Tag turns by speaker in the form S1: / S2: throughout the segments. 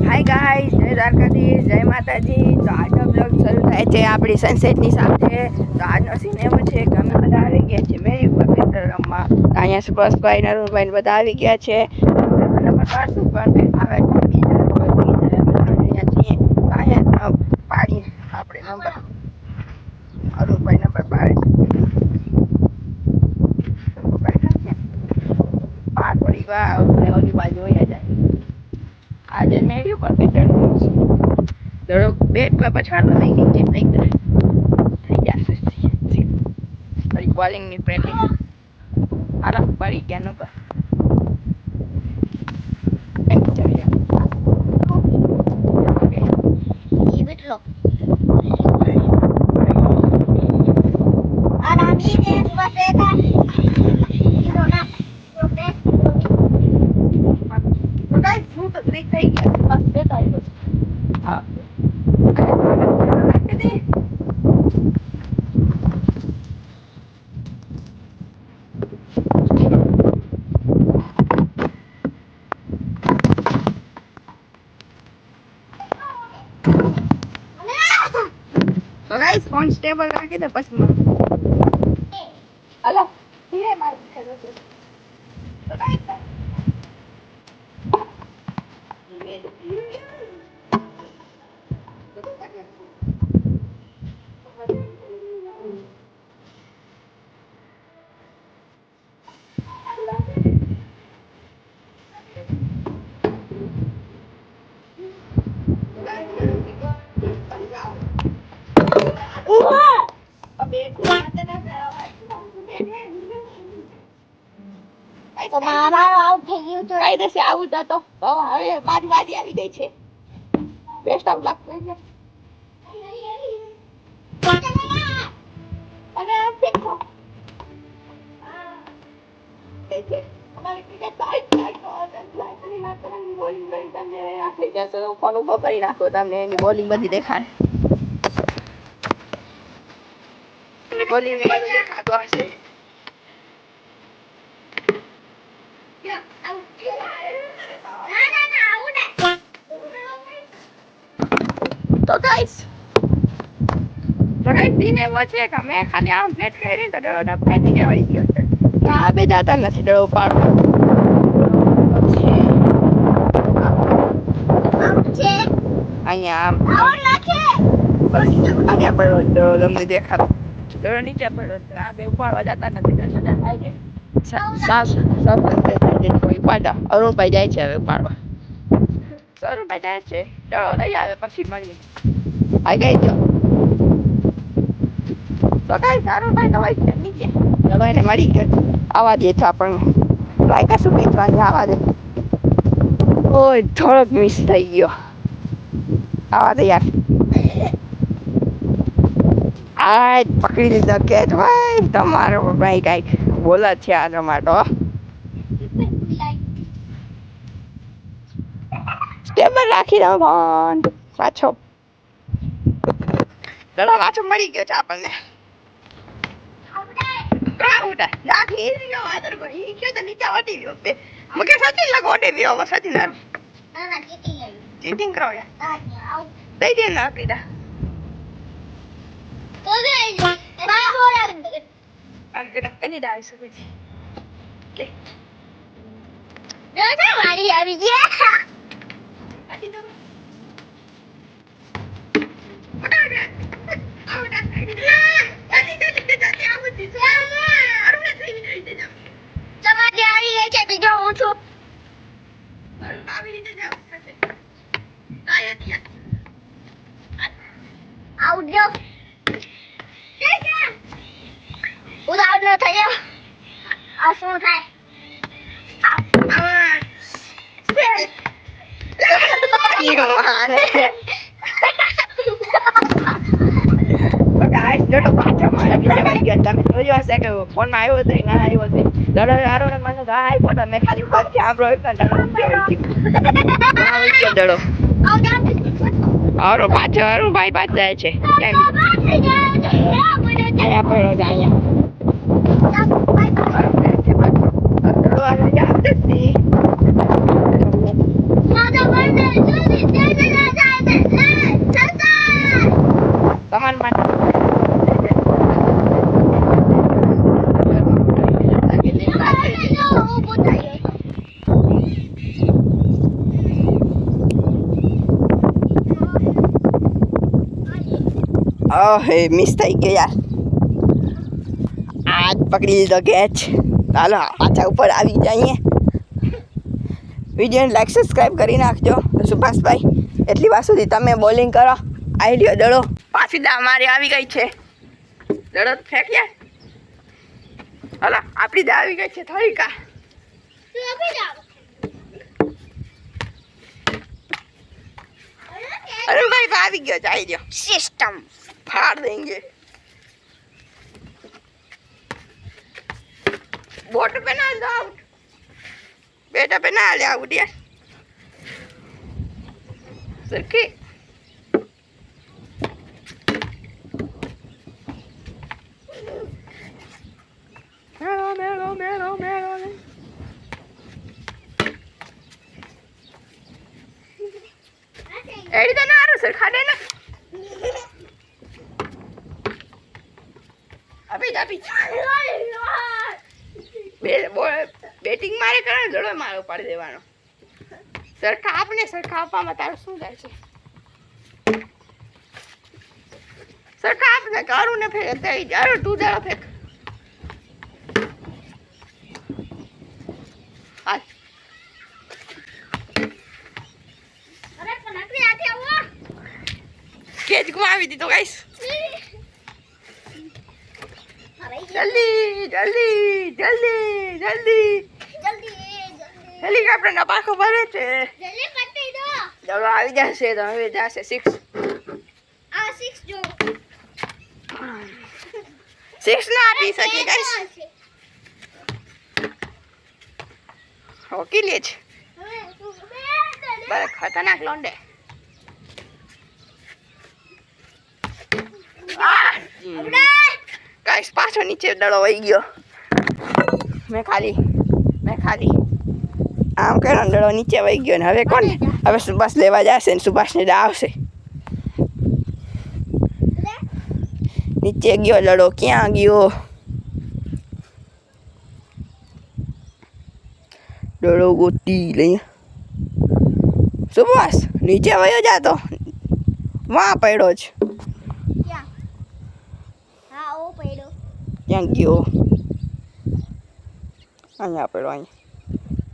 S1: Hi guys, જય દ્વારકાધીશ, જય માતાજી. તો આજનો બ્લોગ શરૂ થાય છે આપણી સનસેટની સાથે. તો આજનો સીન એવો છે કે અમે બધા આવી ગયા છે મેરી ઉપર પેટ્રોલ રમવા. અહીંયા સુભાષભાઈ નરુભાઈ બધા આવી ગયા છે. અહીંયા પાડી આપણે નંબર અરુણભાઈ નંબર પાડી ઓલી બાજુ વયા જાય. આજે મેરી ઉપર પેટ્રોલ દડો બેટ પર પછાડો થઈ ગઈ છે થઈ જશે ફરી બોલિંગની પ્રેક્ટિસ હાલો પડી ગયા નંબર ફોન સ્ટેબલ રાખી દે પછી હલો ધીરે મારું કાયદેસર આવું તો હવે મારી વાડી આવી ગઈ છે. બેસ્ટ ઓફ લક અને ફેંકો કરી નાખો તમને એની બોલિંગ બધી દેખાડે બોલિંગ દેખાતો હશે. તો ગાઈસ દિને વચ્ચે કે મેં ખાલી આમ ફેટ કરી તો ડરો ફેટી જવાઈ ગયો છે. આ બે જાતા નથી ડરો પાડો અહીંયા આમ અહીંયા પડ્યો ડરો તમને દેખાતો ડરો નીચે પડ્યો આ બે ઉપાડવા જતા નથી. અરુણભાઈ જાય છે હવે ઉપાડવા. અરુણભાઈ જાય છે ડરો લઈ આવે પછી મળીએ. આવી ગઈ તો કઈ અરુણભાઈ તો હોય છે નીચે ડરો એને મળી ગયો. આવા દે તો આપણને લાયકા શું કહેવાની આવા દે. ઓય થોડોક મિસ થઈ ગયો. આવા દે યાર. આ પકડી લીધો કે ભાઈ તમારો ભાઈ કાંઈક બોલે છે આ ટમાટો. સ્ટેબલ રાખી દો ફોન પાછો દડો પાછો મળી ગયો છે આપણને. ચીટિંગ કરો દઈ દે ને આપી દા કદી ડાળી શકે છે મારી આવી ગયા. ઉદાહરણ થયો આ શું થાય ફોન માં આવ્યો હતો ના આવ્યો છે દડો હારો ને મને ગાય પણ મેં ખાલી પછી આંબળો દડો હારો પાછો હારું ભાઈ પાછ જાય છે અહીંયા પડ્યો છે અહીંયા હે મિસ થઈ ગયો યાર. આજ પકડી લીધો કેચ. ચાલો પાછા ઉપર આવી જઈએ. વિડીયોને લાઈક સબસ્ક્રાઈબ કરી નાખજો. સુભાષભાઈ એટલી વાર સુધી તમે બોલિંગ કરો. આઈડિયો દડો પાછી દા મારી આવી ગઈ છે. દડો ફેંક્યા. હલો આપણી દા આવી ગઈ છે થોડી કા. અરુણભાઈ તો આવી ગયો છે. આઈડિયો સિસ્ટમ ફાડ દેંગે. બોટ पे ना दो आउट. बेटा पे ना ले आउट यार. सरकी મેળો એડી તો ના આરું સર ખાડે ના. આપી બેટિંગ મારે કરે જડો મારો પાડી દેવાનો. સરખા આપવામાં તારું શું જાય છે? સરખા આપને કરું ને ફેર જારો તું જારો ફેક. હાલ કેચ ગુમાવી દીધો ગાઈસ. જલ્દી જલ્દી જલ્દી જલ્દી હેલિકોપ્ટર ના પાખો ભરે છે. ચલો આવી જશે તો હવે જશે 6 ના આપી શકે ગાઈસ. હોકી લે છે બરે ખતરનાક લોંડે. ગાઈસ પાછો નીચે દડો વહી ગયો. મેં ખાલી આમ કર્યો દડો નીચે વહી ગયો ને હવે કોણ હવે સુભાષ લેવા જશે ને સુભાષને દા આવશે. નીચે ગયો દડો ક્યાં ગયો? દડો ગોતી લઈ. સુભાષ નીચે વયો જાતો વાં પડ્યો છે. ક્યાં ગયો? અહીંયા પડ્યો. અહીંયા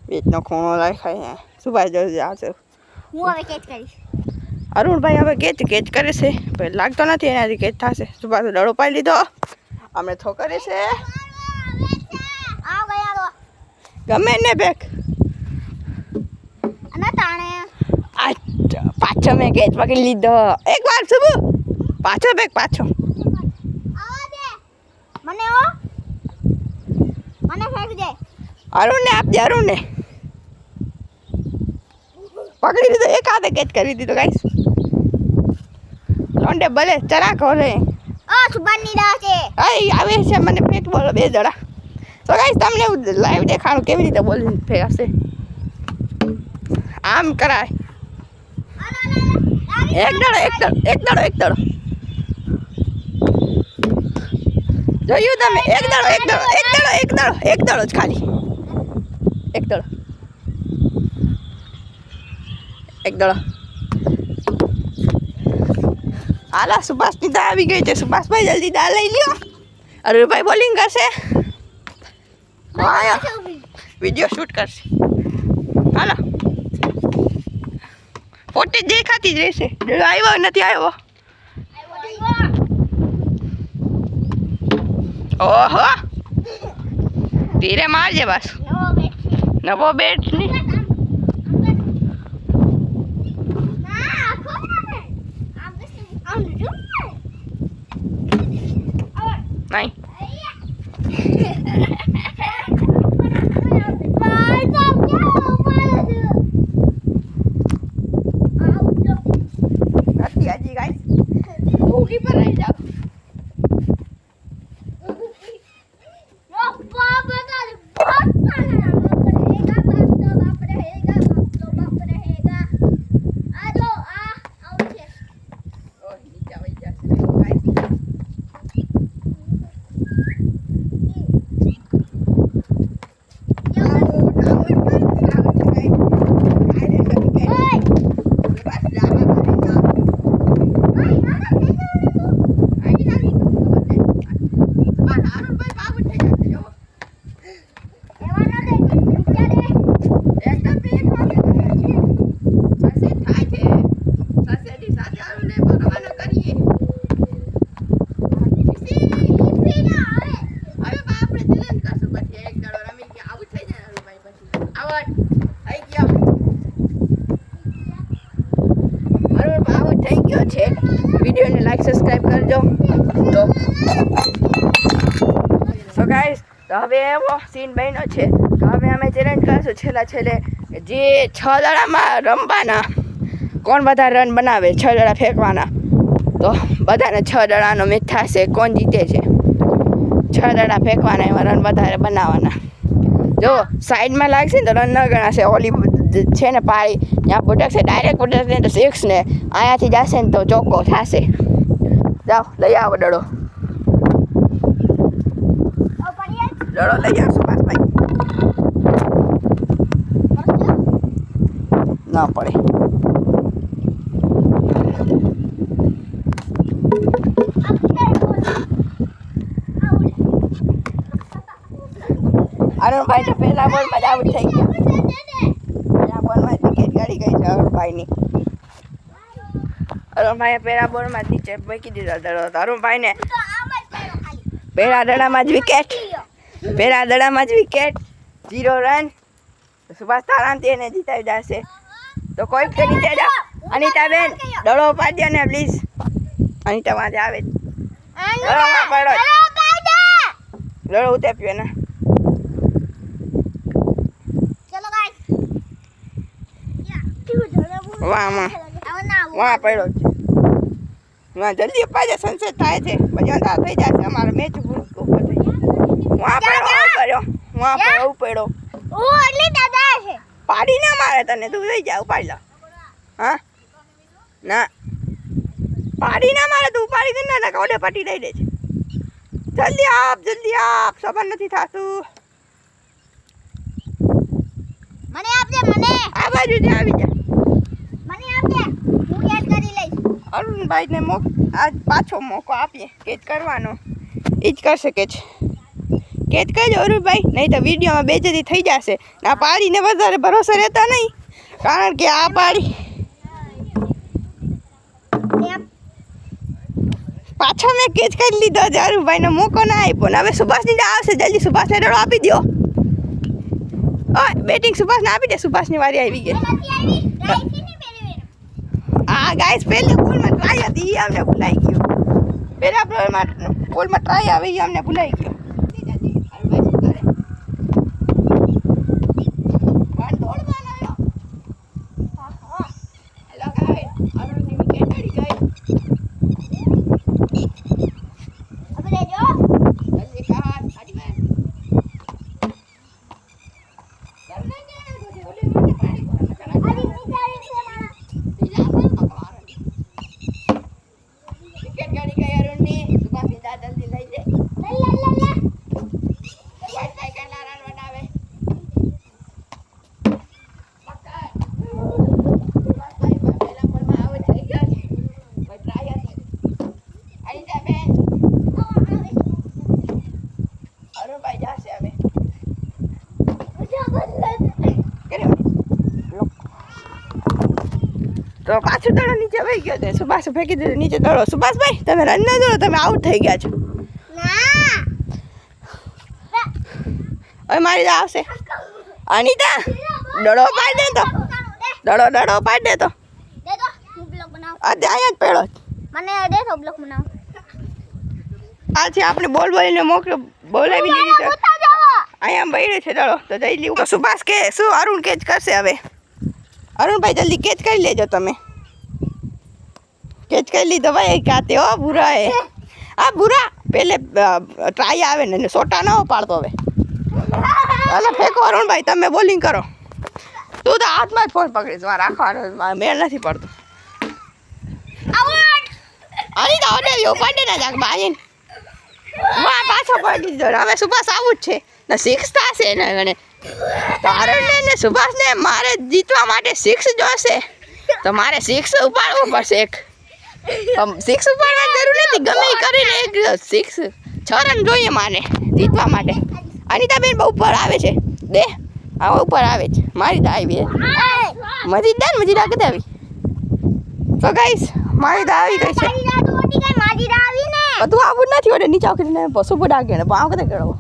S1: બેટનો ખૂણો રાખાય. સુભાષ જલ્દી આવશે.
S2: હું હવે કેચ કરીશ.
S1: અરુણભાઈ હવે કેચ કરે છે પણ લાગતો નથી એનાથી કેચ થશે. સુભાષ દડો પાડી લીધો. અમે થો કરે છે ગમે ને બેક પાછો મેં કેચ પકડી લીધો. એક વાર સુબુ પાછો બેક પાછો.
S2: મને ફેંક દે.
S1: અરુણને આપજે. અરુણને પકડી લીધો. એક હાથે કેચ કરી દીધો ગાઈસ. લોંડે ભલે ચરાક હોલે.
S2: સુભાષની દા છે.
S1: આવે છે મને પેટ બોલો 2 જણા. તો ગાઈસ તમને લાઈવ દેખાડું કેવી રીતે બોલીને ફેરશે. આમ કરાય. એક દડો જોયું તમે? એક દડો જ ખાલી. એક દડો હાલા. સુભાષની દા આવી ગઈ છે. સુભાષભાઈ જલ્દી દા લઈ લ્યો. અરુણભાઈ બોલિંગ કરશે. વિડીયો શૂટ કરશે. હાલો પોતે દેખાતી જ રહેશે. આવ્યો નથી આવ્યો. ઓહો ધીરે મારજે બસ. નવો બેટ ની નહીં. નથી હજી ગાઈસ. ભૂખી પર રહી જાઓ. ગયો છે. વિડીયોને લાઈક સબસ્ક્રાઈબ કરજો. તો ગાઈસ તો હવે એવો સીન બન્યો છે તો હવે અમે ચેલેન્જ કરીશું છેલ્લે જે 6 દડામાં રમવાના કોણ બધા રન બનાવે 6 દડા ફેંકવાના તો બધાને 6 દડાનો મેચ થશે કોણ જીતે છે 6 દડા ફેંકવાના એમાં રન વધારે બનાવવાના જો સાઈડમાં લાગશે ને તો રન ન ગણાશે ઓલી છે ને પાળી ત્યાં ભટકશે ડાયરેક્ટ ભટકશે તો 6 ને અહીંયાથી જશે ને તો ચોખ્ખો થશે જાઓ લઈ આવો દડો લઈ આવો સુભાષભાઈ ના પડે અરુણભાઈ તો પહેલા બોલમાં જ આઉટ થઈ ગયા પહેલા બોલમાં વિકેટ ગાડી ગઈ છે અરુણભાઈની અરુણભાઈએ પહેલા બોલમાં નીચે મૂકી દીધા દડો તો અરુણભાઈને પહેલા દડામાં જ વિકેટ 0 રન સુભાષ તારામથી એને જીતાવી જશે તો કોઈ તો નીચે જાઓ અનિતાબેન દડો પાડ્યો ને પ્લીઝ અનિતા વાંચે આવે દડોમાં પડો દડો ઉતાપ્યો ને વાહ પડ્યો છે વાહ જલ્દી પાછા સનસેટ થાય છે પછી અંધાર થઈ જશે અમારો મેચ ઉપર થઈ વાહ પડ્યો પડ્યો પાડી ના મારે તને તું લઈ જા ઉપાડી લો હા ના પાડી ના મારે તું ઉપાડી દે ના કોડે પટી દઈ દે છે જલ્દી આપ સબર નથી થાતું
S2: મને આપજે મને
S1: આ બાજુ જ આવી જા
S2: મને આપજે હું કેચ કરી લઈશ
S1: અરુણભાઈને આજ પાછો મોકો આપીએ કેચ કરવાનો એ જ કરશે કેચ કરજો અરુણભાઈ નહીં તો વિડીયોમાં બેજતી થઈ જશે આ પાડીને વધારે ભરોસો રહેતા નહીં કારણ કે આ પાડી પાછો મેં કેચ કરી લીધો છે અરુણભાઈનો મોકો ના આપ્યો ને હવે સુભાષની આવશે જલ્દી સુભાષને દડો આપી દો બેટિંગ સુભાષને આપી દે સુભાષની વારી આવી ગઈ આ ગાઈસ પહેલા બોલમાં ટ્રાય હતી એ અમને ભૂલાઈ ગયો પહેલા બોલમાં ટ્રાય આવી એ અમને ભૂલાઈ ગયો તો પાછું દડો નીચે વહી ગયો છે સુભાષ ફેંકી દીધો નીચે દડો સુભાષભાઈ તમે રન ન દો તમે આઉટ થઈ ગયા છો હવે મારી આવશે અનિતા દડો પાડ દે તો દડો પાડ દે તો આજે અહીંયા જ પડ્યો
S2: મને દે તો બ્લોક બનાવ
S1: આ છે આપણે બોલીને મોકલો બોલાવી લીધી છે અહીંયા બળ્યો છે દડો તો જઈ લીધું તો સુભાષ કે શું અરુણ કેચ કરશે હવે અરુણભાઈ જલ્દી કેચ કરી લેજો તમે કેચ કરી લીધો ભાઈ કાતે હો ભૂરા એ આ ભૂરા પેલે ટ્રાય આવે ને સોટા ન પાડતો હવે હાલો ફેંકો અરુણભાઈ તમે બોલિંગ કરો તું તો હાથમાં જ ફોન પકડીશ મારે રાખવાનો મેળ નથી પડતો આની તો ઓડે ઉપાડે ના જાક બાજીને પાછો પડી દીધો હવે સુભાષ આવું જ છે ને 6 થશે ને ગણે તો અરુણને સુભાષને મારે જીતવા માટે 6 જોશે તો મારે 6 ઉપાડવું પડશે એક 6 ઉપાડવાની જરૂર નથી ગમે એ કરીને એક 6 રન જોઈએ મારે જીતવા માટે અનિતાબેન બહુ ઉપર આવે છે દે આ ઉપર આવે છે મારી તો આવી મજી રાખી આવી તો ગાઈસ મારી તો આવી ગઈ છે બધું આવું નથી ઓડે નીચે આખીને પશુ ડાકે ને પાવ કદે કેળવો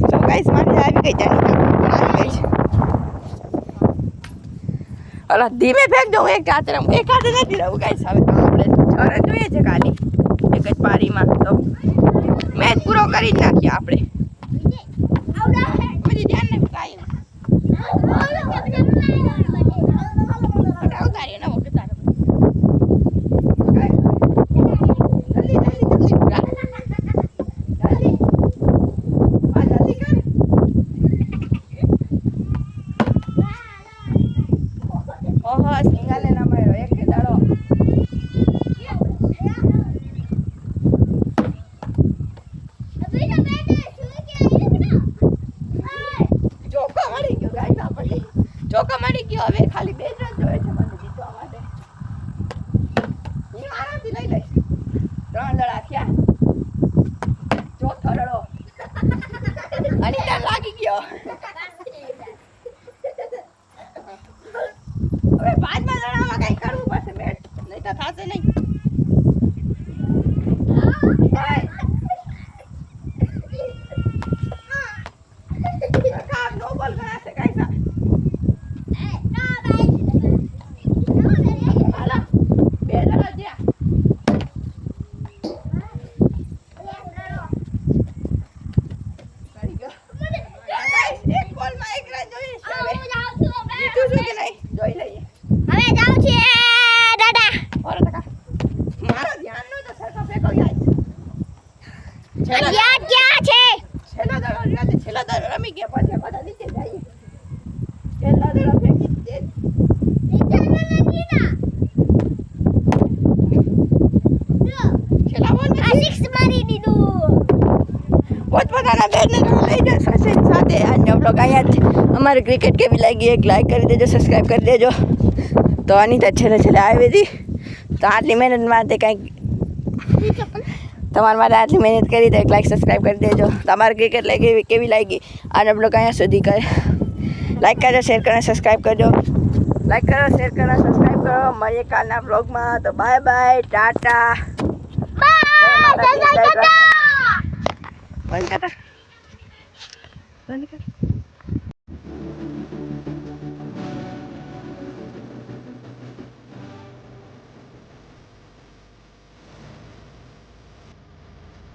S1: તો ગાઈસ મારી આવી ગઈ છે આવી ગઈ છે અલા ધીમે ફેંકજો હું એક હાથે નથી રહું ગાઈસ હવે તો આપણે છ રન જોઈએ છે ખાલી એક જ પારીમાં તો મેચ પૂરો કરી જ નાખીએ આપણે પછી ધ્યાન નહીં કાંઈ ઉતારીએ નવો ઉતારો ચોકા મળી ગયો હવે ખાલી 2 રન જોઈએ છે મને જીતવા માટે હું આરામથી લઈ લઈશ 3 દડા થયા ચોથો દડો અનિતા લાગી ગયો હવે 5મા દડામાં કઈ કરવું પડશે મેચ નહીં તો થશે નહીં નો બોલ ગણાશે કઈ સા છેલ્લા દડો રમી ગયા પછી બધા નીચે જઈએ છેલ્લા દડો ફેંકી દે છેલ્લા બોલ સિક્સ મારી દીધું પોતપોતાના બેટને લઈ જાય સાથે આજનો બ્લોગ અહીંયા જ અમારી ક્રિકેટ કેવી લાગી એક લાઈક કરી દેજો સબસ્ક્રાઈબ કરી દેજો તો અનિતા છેલ્લે આવી હતી તો આટલી મહેનત માટે કંઈક તમારા માટે આટલી મહેનત કરી તો એક લાઈક સબસ્ક્રાઈબ કરી દેજો તમારી ક્રિકેટ કેવી લાગી આનો બ્લોગ અહીંયા સુધી કરે લાઈક કરજો શેર કરો સબસ્ક્રાઈબ કરજો લાઈક કરો શેર કરો સબસ્ક્રાઈબ કરો મળીએ કાલના બ્લોગમાં તો બાય બાય ટાટા બંધ કર